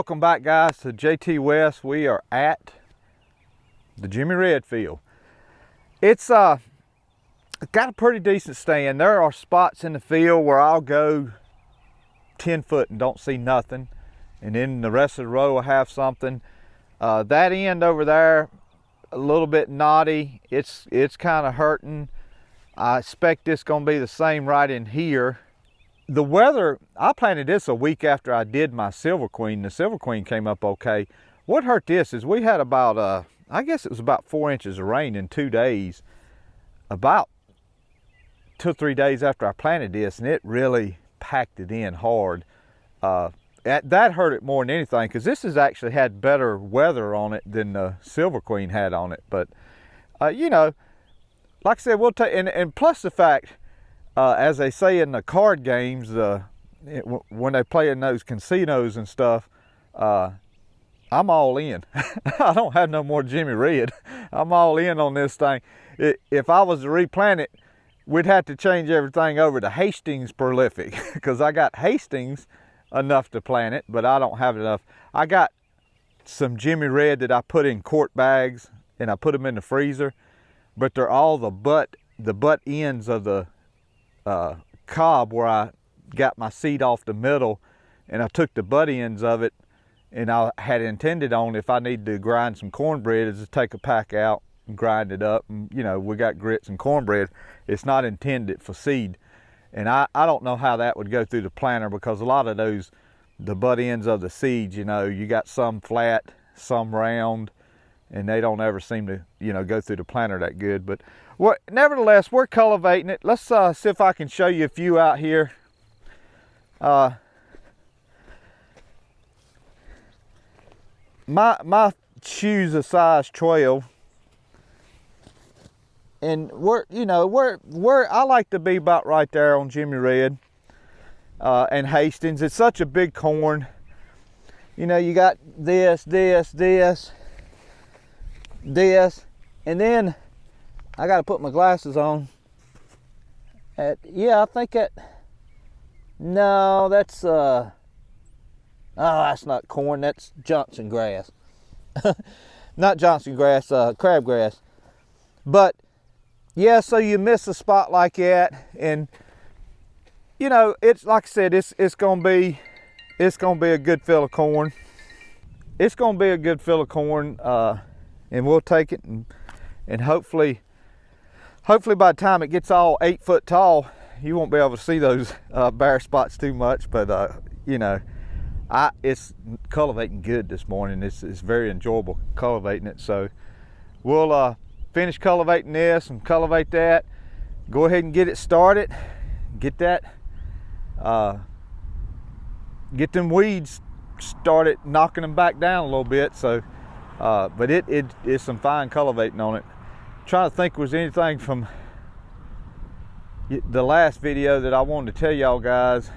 Welcome back, guys, to Jtwes. We are at the Jimmy Red field. It's got a pretty decent stand. There are spots in the field where I'll go 10 foot and don't see nothing, and then the rest of the row will have something. That end over there, a little bit knotty. It's kind of hurting. I expect it's going to be the same right in here. The weather, I planted this a week after I did my Silver Queen. The Silver Queen came up okay. What hurt this is we had about, I guess it was about 4 inches of rain in 2 days, about 2 or 3 days after I planted this, and it really packed it in hard. That hurt it more than anything, because this has actually had better weather on it than the Silver Queen had on it. But, you know, like I said, we'll take, and plus the fact, as they say in the card games, when they play in those casinos and stuff, I'm all in. I don't have no more Jimmy Red. I'm all in on this thing. If I was to replant it, we'd have to change everything over to Hastings Prolific, because I got Hastings enough to plant it, but I don't have enough. I got some Jimmy Red that I put in quart bags, and I put them in the freezer, but they're all the butt ends of the cob where I got my seed off the middle, and I took the butt ends of it, and I had intended on, if I need to grind some cornbread, is to take a pack out and grind it up, and you know, we got grits and cornbread. It's not intended for seed, and I don't know how that would go through the planter, because a lot of those, the butt ends of the seeds, you know, you got some flat, some round, and they don't ever seem to, you know, go through the planter that good. But nevertheless, we're cultivating it. Let's see if I can show you a few out here. My shoes are size 12, and I like to be about right there on Jimmy Red and Hastings. It's such a big corn. You know, you got this, and then I got to put my glasses on. Yeah, I think that, no, that's oh, that's not corn, that's Johnson grass. Not Johnson grass, crabgrass. But yeah, so you miss a spot like that, and you know, it's like I said, it's gonna be a good fill of corn. It's gonna be a good fill of corn, and we'll take it, and hopefully by the time it gets all 8 foot tall, you won't be able to see those bare spots too much. But you know, it's cultivating good this morning. It's very enjoyable cultivating it. So we'll finish cultivating this and cultivate that, go ahead and get it started, get that get them weeds started knocking them back down a little bit. So but it is some fine cultivating on it. I'm trying to think, was anything from the last video that I wanted to tell y'all guys.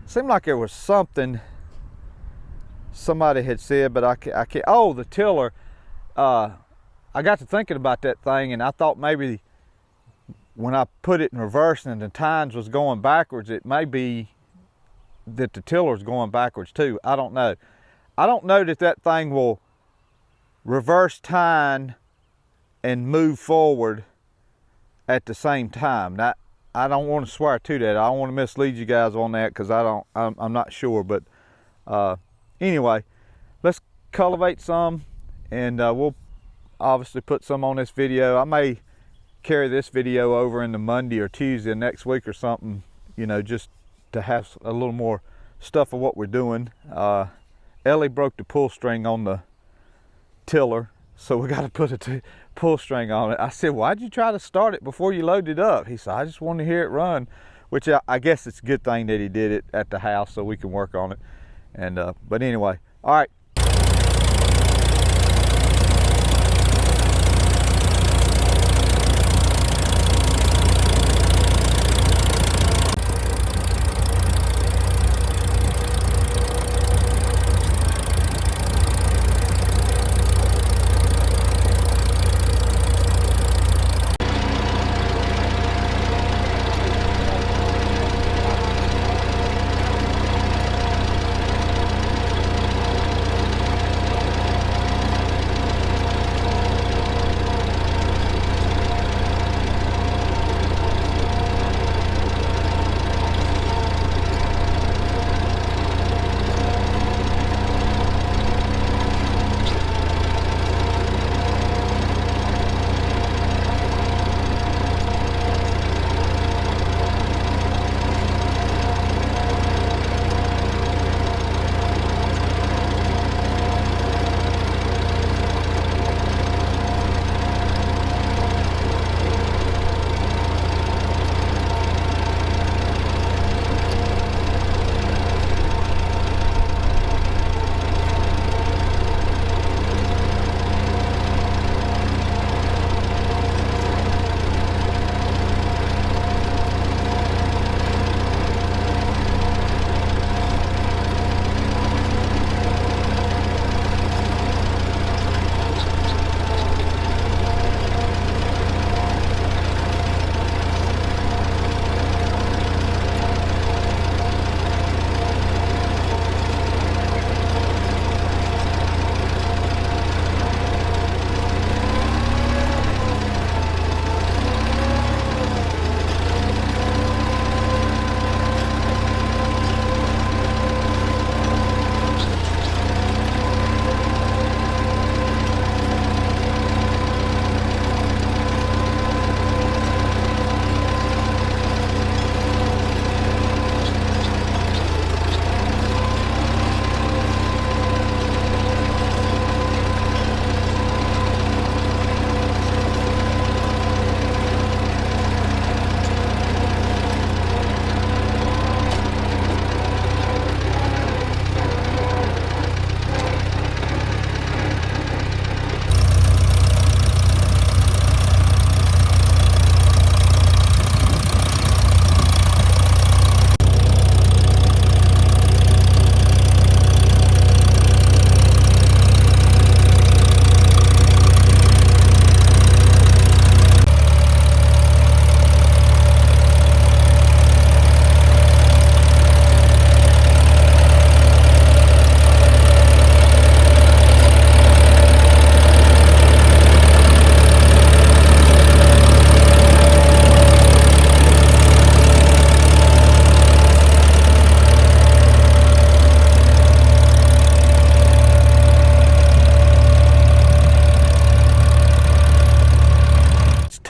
Seemed like there was something somebody had said, but I can't. Oh, the tiller. I got to thinking about that thing, and I thought maybe when I put it in reverse and the tines was going backwards, it may be that the tiller's going backwards too. I don't know. I don't know that thing will reverse tine and move forward at the same time. Now, I don't want to swear to that. I don't want to mislead you guys on that, because I'm not sure. But anyway, let's cultivate some, and we'll obviously put some on this video. I may carry this video over into Monday or Tuesday next week or something, you know, just to have a little more stuff of what we're doing. Ellie broke the pull string on the tiller, so we got to put a pull string on it. I said, why'd you try to start it before you loaded it up? He said, I just wanted to hear it run, which I guess it's a good thing that he did it at the house so we can work on it. And but anyway, all right.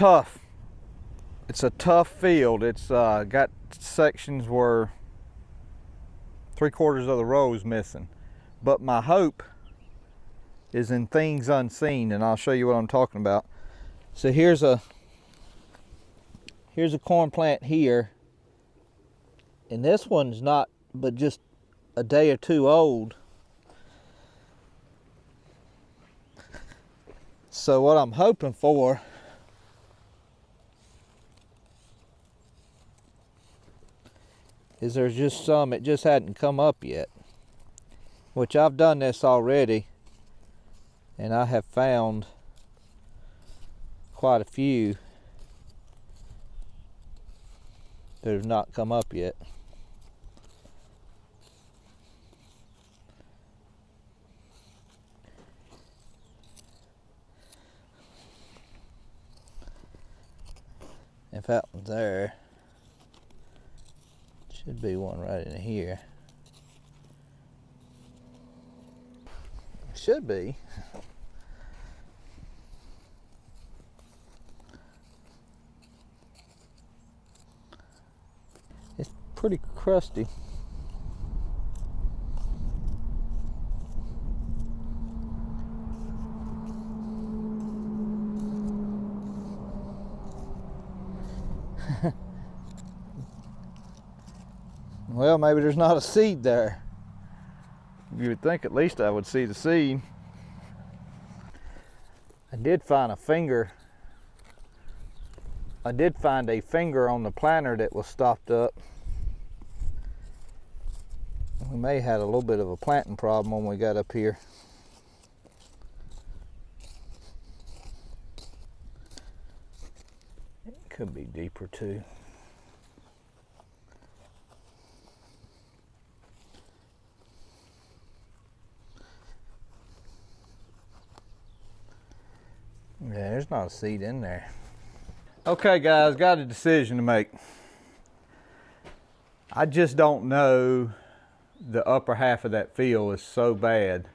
tough. It's a tough field. It's got sections where 3/4 of the row is missing. But my hope is in things unseen, and I'll show you what I'm talking about. So here's a corn plant here, and this one's not but just a day or two old. So what I'm hoping for is there's just some, it just hadn't come up yet, which I've done this already, and I have found quite a few that have not come up yet. If that one's there, should be one right in here. Should be. It's pretty crusty. Well, maybe there's not a seed there. You would think at least I would see the seed. I did find a finger. I did find a finger on the planter that was stopped up. We may have had a little bit of a planting problem when we got up here. It could be deeper too. Yeah, there's not a seed in there. Okay guys, got a decision to make. I just don't know, the upper half of that field is so bad.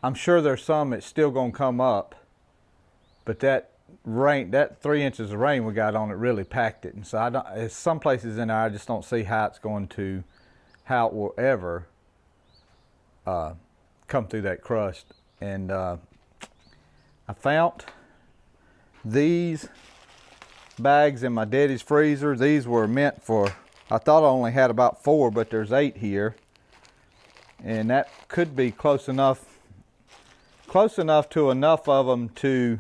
I'm sure there's some that's still gonna come up, but that rain, that 3 inches of rain we got on it really packed it. And so I don't, there's some places in there I just don't see how it's going to, how it will ever come through that crust. And I found these bags in my daddy's freezer. These were meant for, I thought I only had about 4, but there's 8 here. And that could be close enough to enough of them to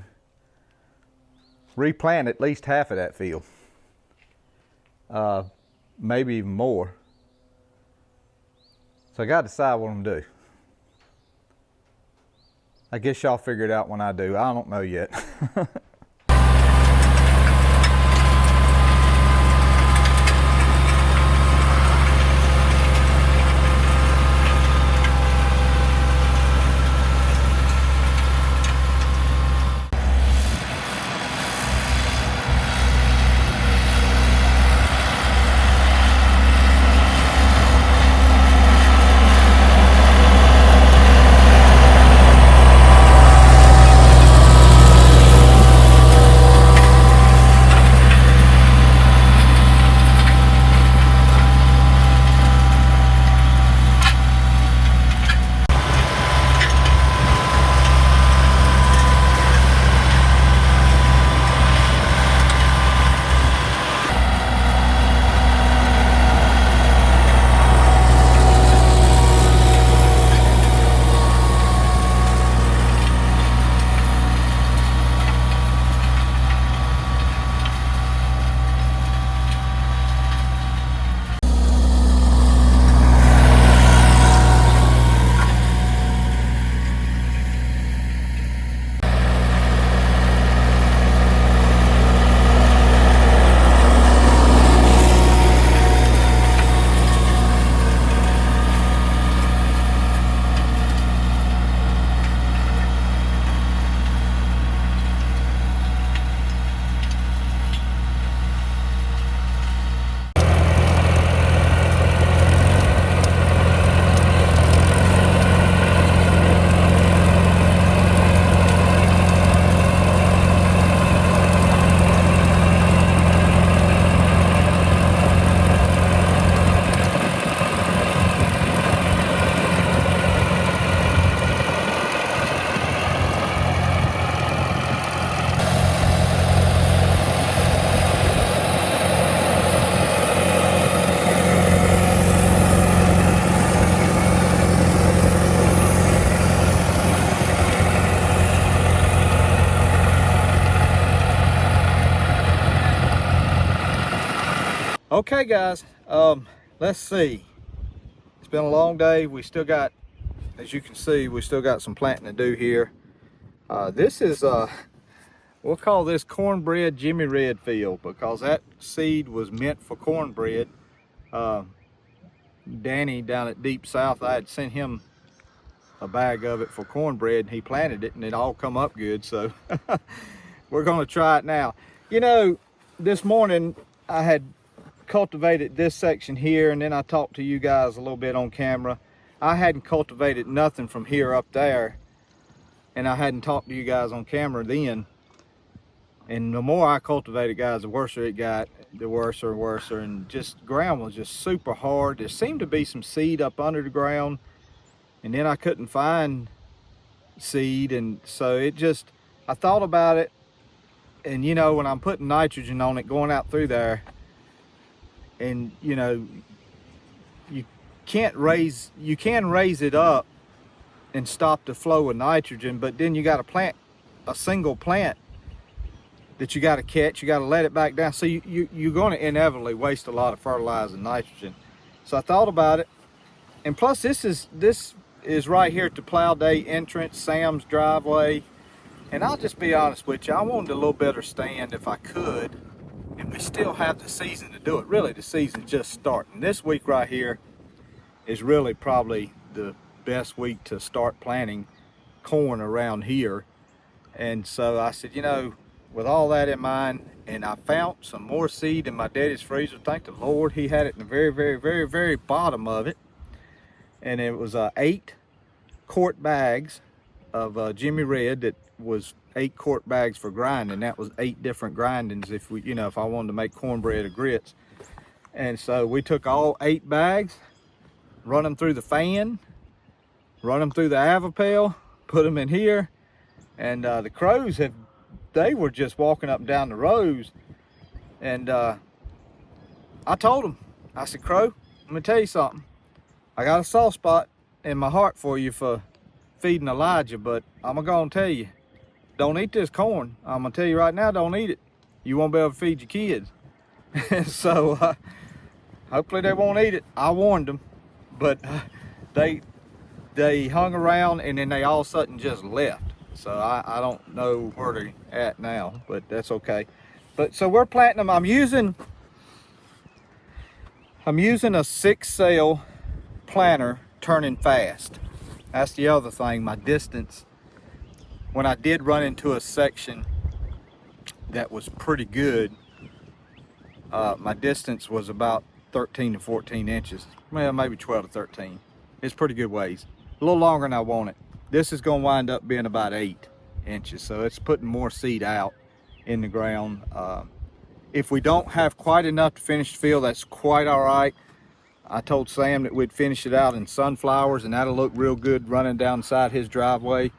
replant at least half of that field. Maybe even more. So I got to decide what I'm gonna do. I guess y'all figure it out when I do. I don't know yet. Okay guys, let's see. It's been a long day. We still got, as you can see, we still got some planting to do here. This is, we'll call this cornbread Jimmy Red field, because that seed was meant for cornbread. Danny down at Deep South, I had sent him a bag of it for cornbread, and he planted it and it all come up good. So we're going to try it now. You know, this morning I had cultivated this section here, and then I talked to you guys a little bit on camera. I hadn't cultivated nothing from here up there, and I hadn't talked to you guys on camera then. And the more I cultivated, guys, the worse it got, the worse and worse, and just ground was just super hard. There seemed to be some seed up under the ground, and then I couldn't find seed, and so it just, I thought about it, and you know, when I'm putting nitrogen on it going out through there, and you know, you can raise it up and stop the flow of nitrogen, but then you got to plant a single plant that you got to catch, you got to let it back down, so you're going to inevitably waste a lot of fertilizer and nitrogen. So I thought about it, and plus this is right here at the plow day entrance, Sam's driveway, and I'll just be honest with you, I wanted a little better stand if I could. And we still have the season to do it. Really, the season's just starting. This week right here is really probably the best week to start planting corn around here. And so I said, you know, with all that in mind, and I found some more seed in my daddy's freezer. Thank the Lord, he had it in the very, very, very, very bottom of it. And it was 8 quart bags of Jimmy Red that was 8 quart bags for grinding. That was 8 different grindings if we, you know, if I wanted to make cornbread or grits. And so we took all 8 bags, run them through the fan, run them through the Avipel, put them in here, and the crows they were just walking up and down the rows. And I told them, I said, Crow, let me tell you something. I got a soft spot in my heart for you for feeding Elijah, but I'm gonna tell you, don't eat this corn. I'm gonna tell you right now, don't eat it. You won't be able to feed your kids. So hopefully they won't eat it. I warned them, but they hung around, and then they all of a sudden just left. So I don't know where they're at now, but that's okay. But so we're planting them. I'm using a 6-cell planter turning fast. That's the other thing. My distance, when I did run into a section that was pretty good, my distance was about 13 to 14 inches. Well, maybe 12 to 13. It's pretty good ways. A little longer than I want it. This is going to wind up being about 8 inches, so it's putting more seed out in the ground. If we don't have quite enough to finish the field, that's quite all right. I told Sam that we'd finish it out in sunflowers, and that'll look real good running down the side of his driveway.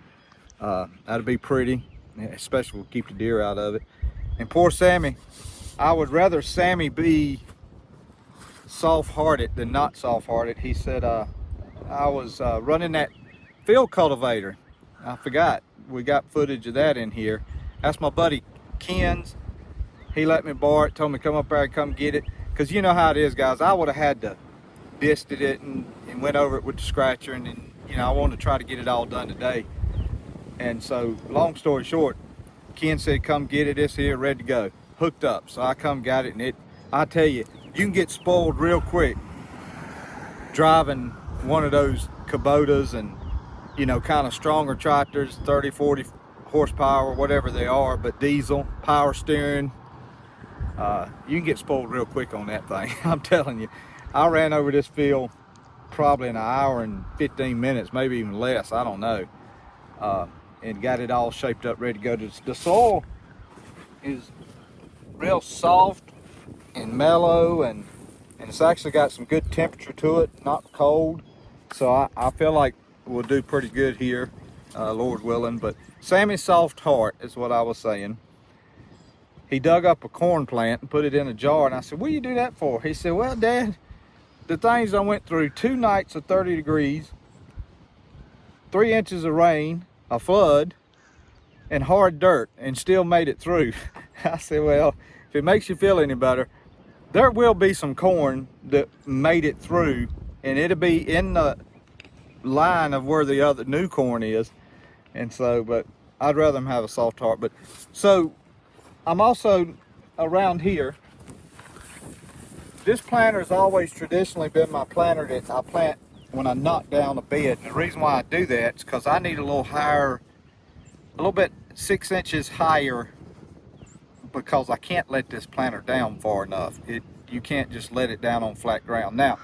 That'll be pretty, especially we'll keep the deer out of it. And poor Sammy, I would rather Sammy be soft-hearted than not soft-hearted. He said, I was running that field cultivator. I forgot, we got footage of that in here. That's my buddy Ken's. He let me borrow it, told me come up there and come get it. Because you know how it is, guys. I would have had to disted it and went over it with the scratcher, and then, you know, I wanted to try to get it all done today. And so, long story short, Ken said, come get it, it's here, ready to go. Hooked up. So I come got it, and I tell you, you can get spoiled real quick driving one of those Kubotas and, you know, kind of stronger tractors, 30, 40 horsepower, whatever they are, but diesel, power steering. You can get spoiled real quick on that thing. I'm telling you. I ran over this field probably in an hour and 15 minutes, maybe even less, I don't know. And got it all shaped up, ready to go. The soil is real soft and mellow, and it's actually got some good temperature to it, not cold. So I feel like we'll do pretty good here, Lord willing. But Sammy's soft heart is what I was saying. He dug up a corn plant and put it in a jar, and I said, what do you do that for? He said, well, Dad, the things I went through 2 nights of 30 degrees, 3 inches of rain, a flood, and hard dirt, and still made it through. I said, well, if it makes you feel any better, there will be some corn that made it through, and it'll be in the line of where the other new corn is. And so, but I'd rather them have a soft tart. But so I'm also around here. This planter has always traditionally been my planter that I plant when I knock down a bed. And the reason why I do that is because I need a little higher, a little bit 6 inches higher, because I can't let this planter down far enough. You can't just let it down on flat ground. Now,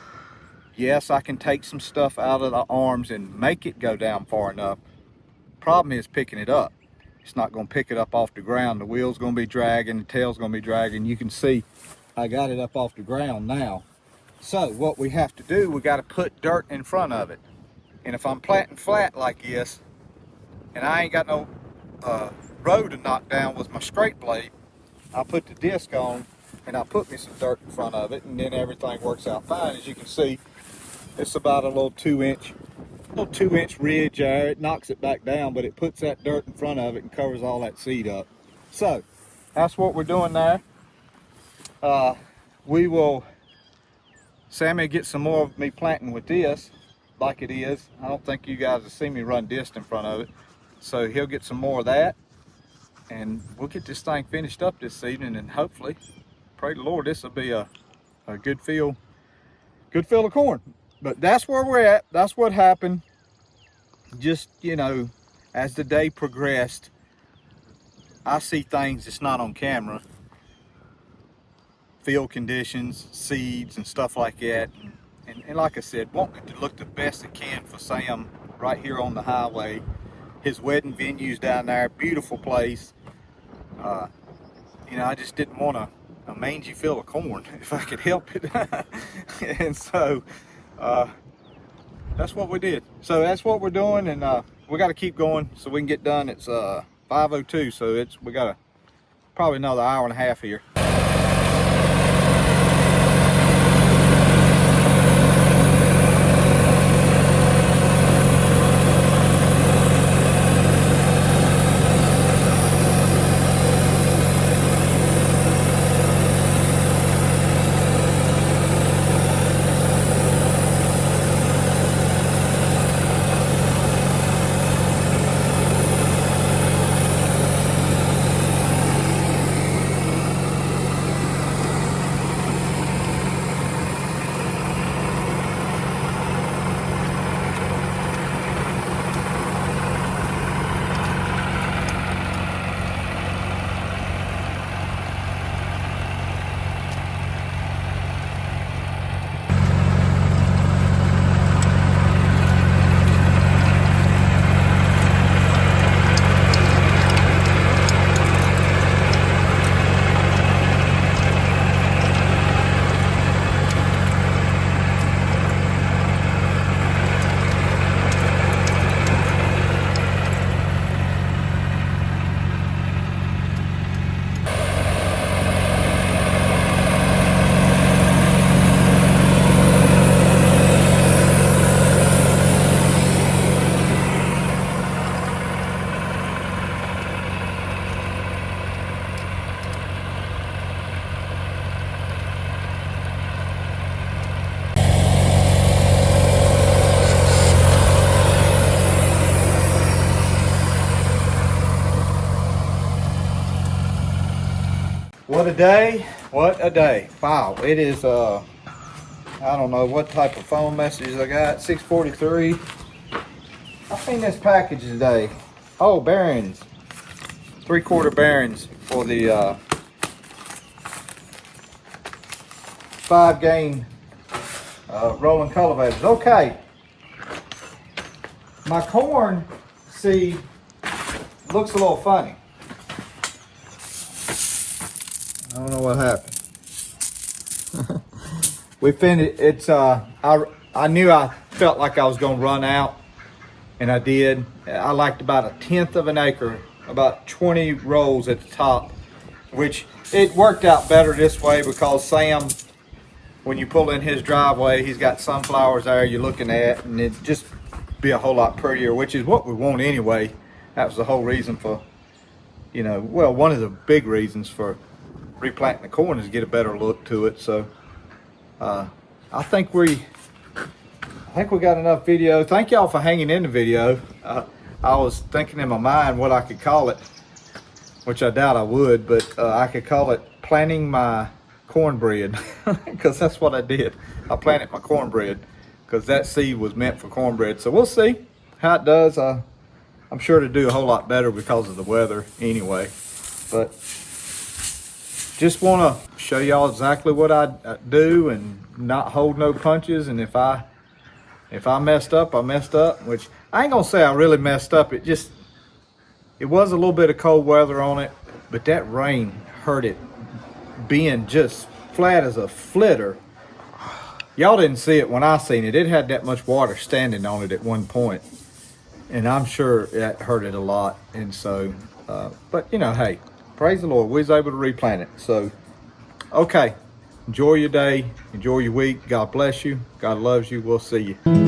yes, I can take some stuff out of the arms and make it go down far enough. Problem is picking it up. It's not going to pick it up off the ground. The wheel's going to be dragging, the tail's going to be dragging. You can see I got it up off the ground now. So what we have to do, we got to put dirt in front of it. And if I'm planting flat like this, and I ain't got no row to knock down with my straight blade, I'll put the disc on and I'll put me some dirt in front of it, and then everything works out fine. As you can see, it's about a little 2-inch ridge there. It knocks it back down, but it puts that dirt in front of it and covers all that seed up. So that's what we're doing there. We will, Sammy, get some more of me planting with this like it is. I don't think you guys will see me run disc in front of it. So he'll get some more of that, and we'll get this thing finished up this evening, and hopefully, pray the Lord, this will be a good field of corn. But that's where we're at. That's what happened. Just, you know, as the day progressed, I see things that's not on camera. Field conditions, seeds, and stuff like that. And like I said, wanting it to look the best it can for Sam right here on the highway. His wedding venue's down there, beautiful place. You know, I just didn't want a mangy field of corn if I could help it. And so that's what we did. So that's what we're doing, and we got to keep going so we can get done. It's 5:02, so we got probably another hour and a half here. What a day, what a day. Wow, it is, I don't know what type of phone messages I got, 6:43. I've seen this package today. Oh, bearings, 3/4 bearings for the 5-gain rolling cultivators. Okay, my corn seed looks a little funny. I don't know what happened. We finished. It's I knew I felt like I was gonna run out, and I did. I liked about 1/10 of an acre, about 20 rows at the top, which it worked out better this way because Sam, when you pull in his driveway, he's got sunflowers there you're looking at, and it just be a whole lot prettier, which is what we want anyway. That was the whole reason for, you know, well, one of the big reasons for replanting the corn is get a better look to it. So I think we got enough video. Thank y'all for hanging in the video. I was thinking in my mind what I could call it, which I doubt I would, but I could call it planting my cornbread, because that's what I did. I planted my cornbread because that seed was meant for cornbread. So we'll see how it does. I'm sure to do a whole lot better because of the weather anyway. But just want to show y'all exactly what I do and not hold no punches. And if I messed up, I messed up, which I ain't gonna say I really messed up. It was a little bit of cold weather on it, but that rain hurt it being just flat as a flitter. Y'all didn't see it when I seen it. It had that much water standing on it at one point, and I'm sure that hurt it a lot. And so, but you know, hey, praise the Lord, we was able to replant it. So, okay, enjoy your day, enjoy your week. God bless you. God loves you. We'll see you.